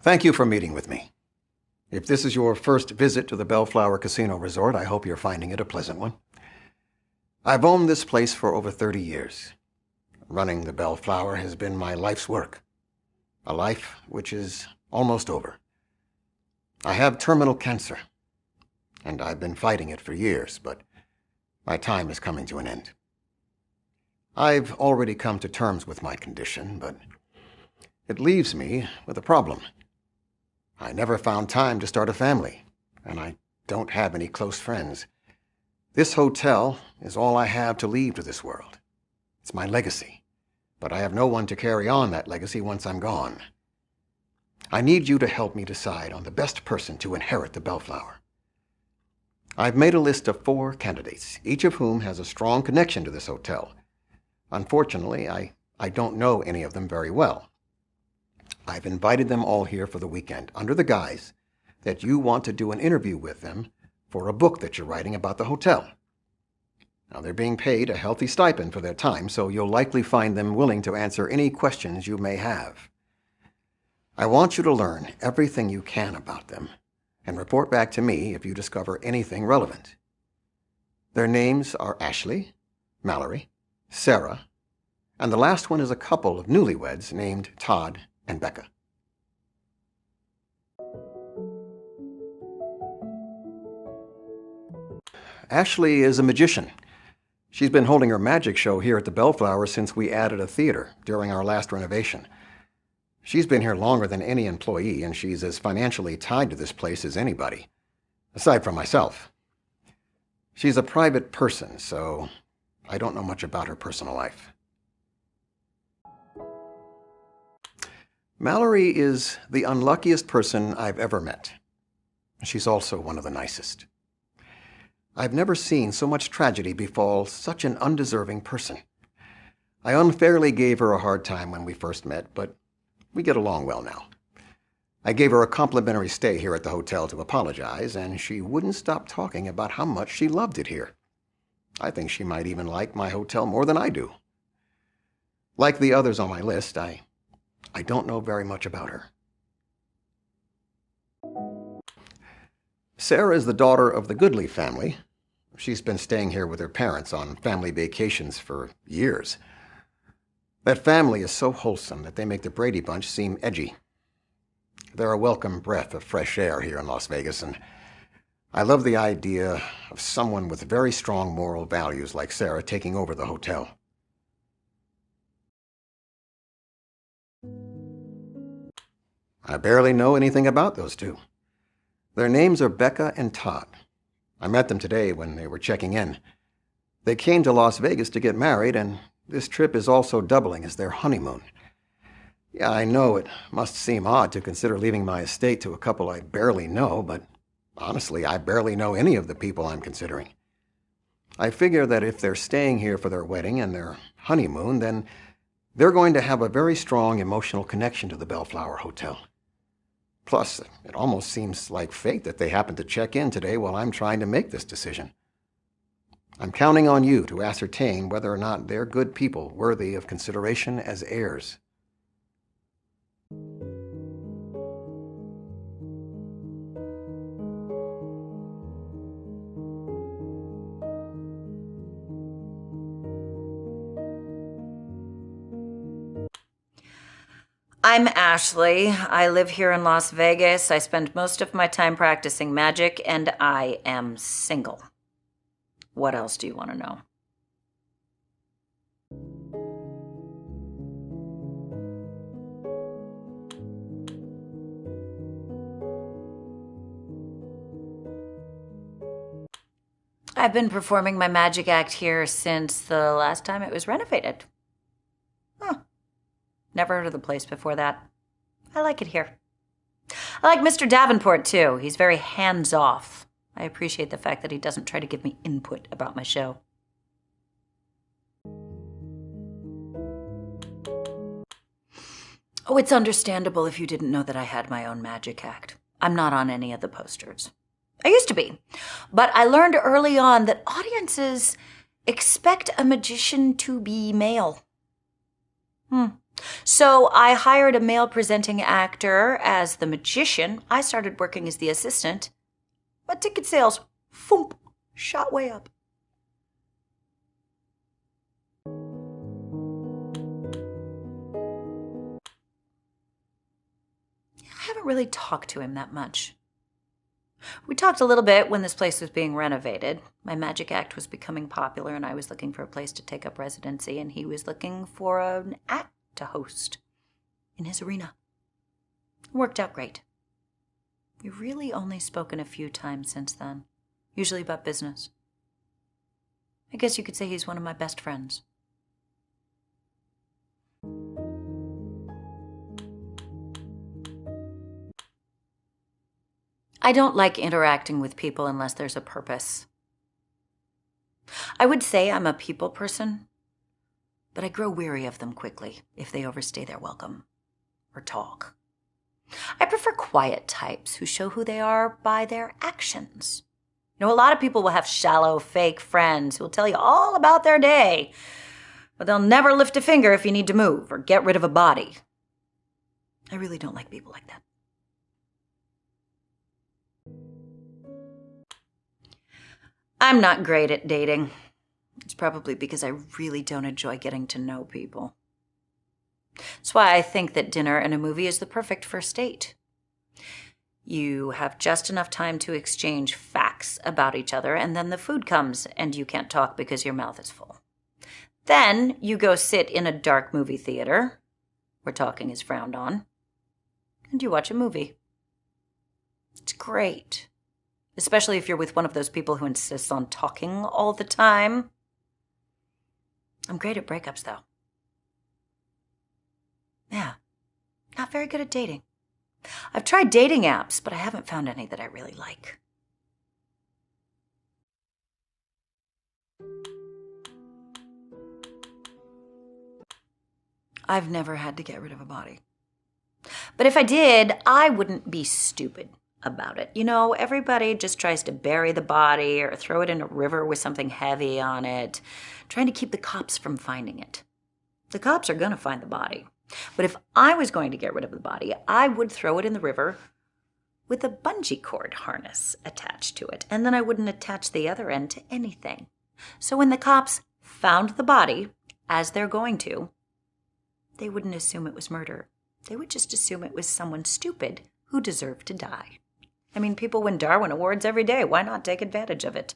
Thank you for meeting with me. If this is your first visit to the Bellflower Casino Resort, I hope you're finding it a pleasant one. I've owned this place for over 30 years. Running the Bellflower has been my life's work. A life which is almost over. I have terminal cancer, and I've been fighting it for years, but my time is coming to an end. I've already come to terms with my condition, but it leaves me with a problem. I never found time to start a family, and I don't have any close friends. This hotel is all I have to leave to this world. It's my legacy, but I have no one to carry on that legacy once I'm gone. I need you to help me decide on the best person to inherit the Bellflower. I've made a list of 4 candidates, each of whom has a strong connection to this hotel. Unfortunately, I don't know any of them very well. I've invited them all here for the weekend, under the guise that you want to do an interview with them for a book that you're writing about the hotel. Now, they're being paid a healthy stipend for their time, so you'll likely find them willing to answer any questions you may have. I want you to learn everything you can about them and report back to me if you discover anything relevant. Their names are Ashley, Mallory, Sarah, and the last one is a couple of newlyweds named Todd and Becca. Ashley is a magician. She's been holding her magic show here at the Bellflower since we added a theater during our last renovation. She's been here longer than any employee, and she's as financially tied to this place as anybody, aside from myself. She's a private person, so I don't know much about her personal life. Mallory is the unluckiest person I've ever met. She's also one of the nicest. I've never seen so much tragedy befall such an undeserving person. I unfairly gave her a hard time when we first met, but we get along well now. I gave her a complimentary stay here at the hotel to apologize, and she wouldn't stop talking about how much she loved it here. I think she might even like my hotel more than I do. Like the others on my list, I don't know very much about her. Sarah is the daughter of the Goodley family. She's been staying here with her parents on family vacations for years. That family is so wholesome that they make the Brady Bunch seem edgy. They're a welcome breath of fresh air here in Las Vegas, and I love the idea of someone with very strong moral values like Sarah taking over the hotel. I barely know anything about those two. Their names are Becca and Todd. I met them today when they were checking in. They came to Las Vegas to get married, and this trip is also doubling as their honeymoon. Yeah, I know it must seem odd to consider leaving my estate to a couple I barely know, but honestly, I barely know any of the people I'm considering. I figure that if they're staying here for their wedding and their honeymoon, then they're going to have a very strong emotional connection to the Bellflower Hotel. Plus, it almost seems like fate that they happened to check in today while I'm trying to make this decision. I'm counting on you to ascertain whether or not they're good people worthy of consideration as heirs. I'm Ashley. I live here in Las Vegas. I spend most of my time practicing magic, and I am single. What else do you want to know? I've been performing my magic act here since the last time it was renovated. Never heard of the place before that. I like it here. I like Mr. Davenport, too. He's very hands-off. I appreciate the fact that he doesn't try to give me input about my show. Oh, it's understandable if you didn't know that I had my own magic act. I'm not on any of the posters. I used to be. But I learned early on that audiences expect a magician to be male. So I hired a male presenting actor as the magician. I started working as the assistant. My ticket sales, foomp, shot way up. I haven't really talked to him that much. We talked a little bit when this place was being renovated. My magic act was becoming popular, and I was looking for a place to take up residency, and he was looking for an act to host in his arena. It worked out great. We've really only spoken a few times since then, usually about business. I guess you could say he's one of my best friends. I don't like interacting with people unless there's a purpose. I would say I'm a people person, but I grow weary of them quickly if they overstay their welcome or talk. I prefer quiet types who show who they are by their actions. You know, a lot of people will have shallow, fake friends who will tell you all about their day, but they'll never lift a finger if you need to move or get rid of a body. I really don't like people like that. I'm not great at dating. It's probably because I really don't enjoy getting to know people. That's why I think that dinner and a movie is the perfect first date. You have just enough time to exchange facts about each other, and then the food comes and you can't talk because your mouth is full. Then you go sit in a dark movie theater, where talking is frowned on, and you watch a movie. It's great. Especially if you're with one of those people who insists on talking all the time. I'm great at breakups, though. Yeah, not very good at dating. I've tried dating apps, but I haven't found any that I really like. I've never had to get rid of a body. But if I did, I wouldn't be stupid about it. You know, everybody just tries to bury the body or throw it in a river with something heavy on it, trying to keep the cops from finding it. The cops are going to find the body. But if I was going to get rid of the body, I would throw it in the river with a bungee cord harness attached to it, and then I wouldn't attach the other end to anything. So when the cops found the body, as they're going to, they wouldn't assume it was murder. They would just assume it was someone stupid who deserved to die. I mean, people win Darwin Awards every day. Why not take advantage of it?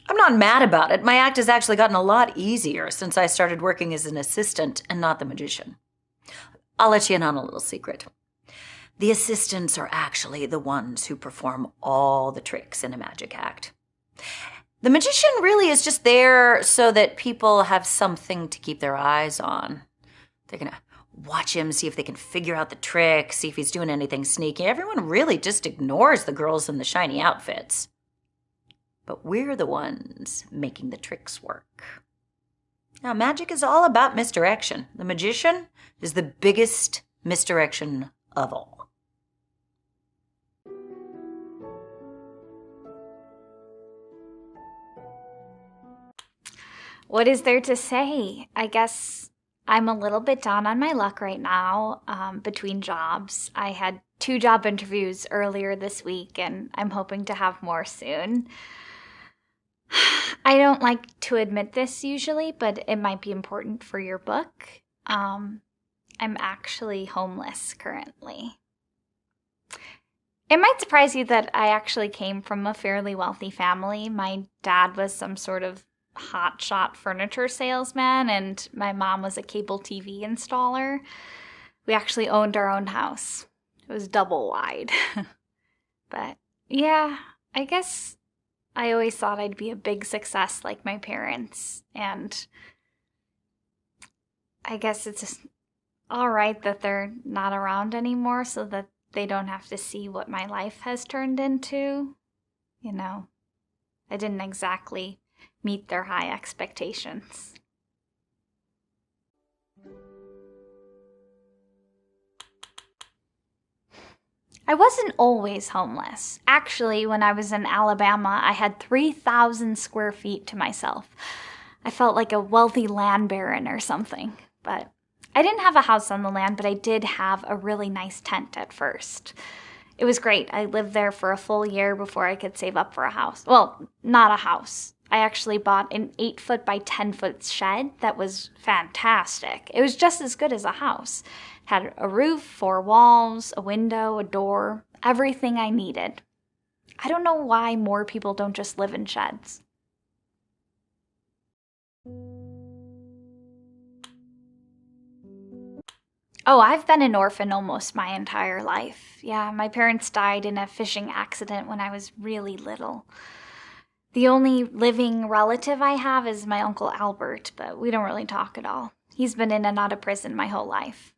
I'm not mad about it. My act has actually gotten a lot easier since I started working as an assistant and not the magician. I'll let you in on a little secret. The assistants are actually the ones who perform all the tricks in a magic act. The magician really is just there so that people have something to keep their eyes on. They're going to watch him, see if they can figure out the trick, see if he's doing anything sneaky. Everyone really just ignores the girls in the shiny outfits. But we're the ones making the tricks work. Now, magic is all about misdirection. The magician is the biggest misdirection of all. What is there to say? I guess I'm a little bit down on my luck right now between jobs. I had 2 job interviews earlier this week, and I'm hoping to have more soon. I don't like to admit this usually, but it might be important for your book. I'm actually homeless currently. It might surprise you that I actually came from a fairly wealthy family. My dad was some sort of hotshot furniture salesman, and my mom was a cable TV installer. We actually owned our own house. It was double wide. But yeah, I guess I always thought I'd be a big success like my parents, and I guess it's just all right that they're not around anymore so that they don't have to see what my life has turned into. You know, I didn't exactly meet their high expectations. I wasn't always homeless. Actually, when I was in Alabama, I had 3,000 square feet to myself. I felt like a wealthy land baron or something. But I didn't have a house on the land, but I did have a really nice tent at first. It was great. I lived there for a full year before I could save up for a house. Well, not a house. I actually bought an 8-foot by 10-foot shed that was fantastic. It was just as good as a house. Had a roof, 4 walls, a window, a door, everything I needed. I don't know why more people don't just live in sheds. Oh, I've been an orphan almost my entire life. Yeah, my parents died in a fishing accident when I was really little. The only living relative I have is my Uncle Albert, but we don't really talk at all. He's been in and out of prison my whole life.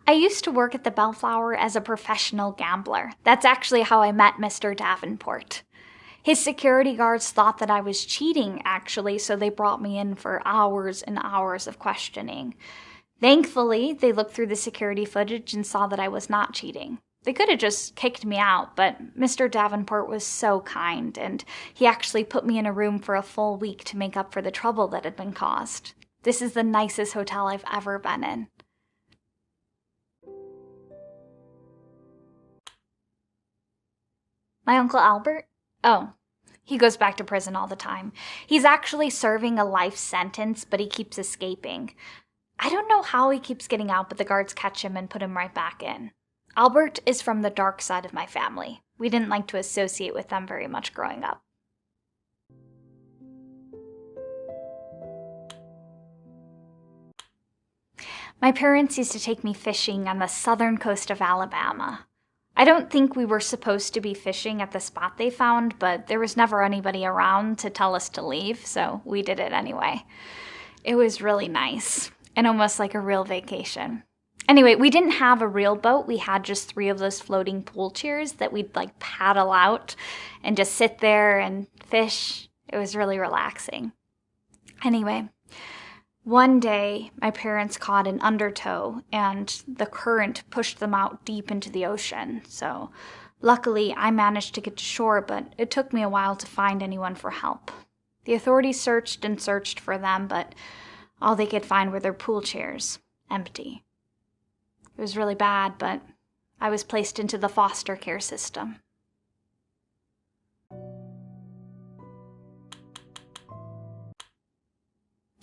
I used to work at the Bellflower as a professional gambler. That's actually how I met Mr. Davenport. His security guards thought that I was cheating, actually, so they brought me in for hours and hours of questioning. Thankfully, they looked through the security footage and saw that I was not cheating. They could have just kicked me out, but Mr. Davenport was so kind, and he actually put me in a room for a full week to make up for the trouble that had been caused. This is the nicest hotel I've ever been in. My Uncle Albert? Oh, he goes back to prison all the time. He's actually serving a life sentence, but he keeps escaping. I don't know how he keeps getting out, but the guards catch him and put him right back in. Albert is from the dark side of my family. We didn't like to associate with them very much growing up. My parents used to take me fishing on the southern coast of Alabama. I don't think we were supposed to be fishing at the spot they found, but there was never anybody around to tell us to leave, so we did it anyway. It was really nice, and almost like a real vacation. Anyway, we didn't have a real boat. We had just 3 of those floating pool chairs that we'd like paddle out and just sit there and fish. It was really relaxing. Anyway, one day my parents caught an undertow and the current pushed them out deep into the ocean. So luckily I managed to get to shore, but it took me a while to find anyone for help. The authorities searched and searched for them, but all they could find were their pool chairs, empty. It was really bad, but I was placed into the foster care system.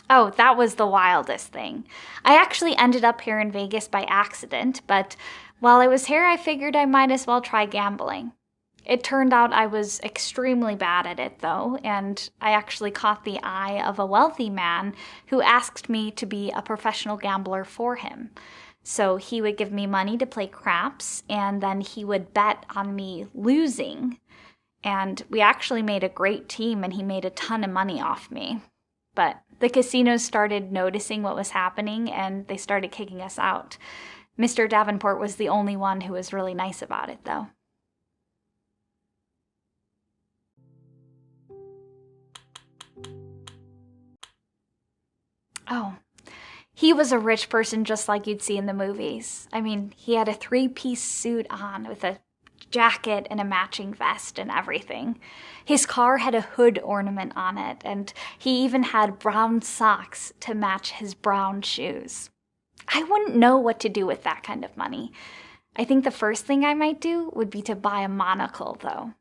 Oh, that was the wildest thing. I actually ended up here in Vegas by accident, but while I was here, I figured I might as well try gambling. It turned out I was extremely bad at it, though, and I actually caught the eye of a wealthy man who asked me to be a professional gambler for him. So he would give me money to play craps, and then he would bet on me losing. And we actually made a great team, and he made a ton of money off me. But the casinos started noticing what was happening, and they started kicking us out. Mr. Davenport was the only one who was really nice about it, though. Oh, he was a rich person just like you'd see in the movies. I mean, he had a 3-piece suit on with a jacket and a matching vest and everything. His car had a hood ornament on it, and he even had brown socks to match his brown shoes. I wouldn't know what to do with that kind of money. I think the first thing I might do would be to buy a monocle, though.